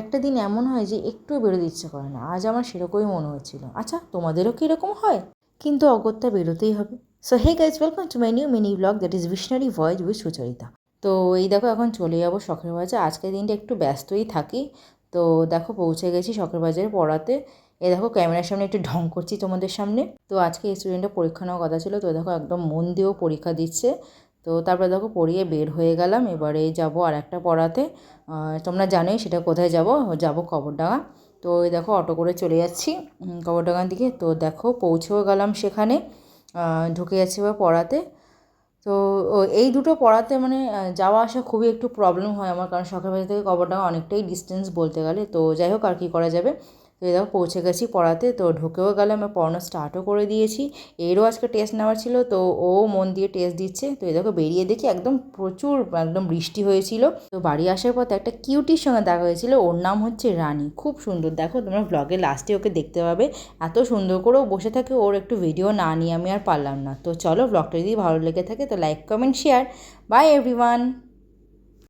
একটা দিন এমন হয় যে একটুও বেরোতে ইচ্ছে করে না। আজ আমার সেরকমই মনে হচ্ছিল। আচ্ছা, তোমাদেরও কি এরকম হয়? কিন্তু অগত্যা বেরোতেই হবে। So hey guys, welcome to my new mini blog that is visionary voice with Sucharita. তো এই দেখো এখন চলে যাবো শখের বাজার। আজকের দিনটা একটু ব্যস্তই থাকি। তো দেখো পৌঁছে গেছি শখের বাজারে পড়াতে। এই দেখো ক্যামেরার সামনে একটু ঢং করছি তোমাদের সামনে। তো আজকে স্টুডেন্টের পরীক্ষা নেওয়ার কথা ছিল, তো দেখো একদম মন দিয়েও পরীক্ষা দিচ্ছে। তো তারপরে দেখো পড়িয়ে বের হয়ে গেলাম। এবারে যাব আর একটা পড়াতে। তোমরা জানোই সেটা কোথায় যাব, যাব কবরডাঙ্গা। তো এই দেখো অটো করে চলে যাচ্ছি কবরডাঙ্গার দিকে। তো দেখো পৌঁছেও গেলাম সেখানে, ঢুকে যাচ্ছি এবার পড়াতে। তো এই দুটো পড়াতে মানে যাওয়া আসা খুবই একটু প্রবলেম হয় আমার, কারণ সকালবেলা থেকে কবরডাঙ্গা অনেকটাই ডিস্টেন্স বলতে গেলে। তো যাই হোক, আর কী করা যাবে। তো এই দেখো পৌঁছে গেছি পড়াতে, তো ঢুকেও গেলাম, পড়ানো স্টার্টও করে দিয়েছি। এরও আজকে টেস্ট নেওয়ার ছিল, তো ও মন দিয়ে টেস্ট দিচ্ছে। তো এই দেখো বেরিয়ে দেখি একদম প্রচুর একদম বৃষ্টি হয়েছিল। তো বাড়ি আসার পথে একটা কিউটির সঙ্গে দেখা হয়েছিল, ওর নাম হচ্ছে রানী। খুব সুন্দর, দেখো তোমরা ব্লগের লাস্টে ওকে দেখতে পাবে। এত সুন্দর করে ও বসে থাকে, ওর একটু ভিডিও না নিয়ে আমি আর পারলাম না। তো চলো, ব্লগটা যদি ভালো লেগে থাকে তো like comment share. By everyone.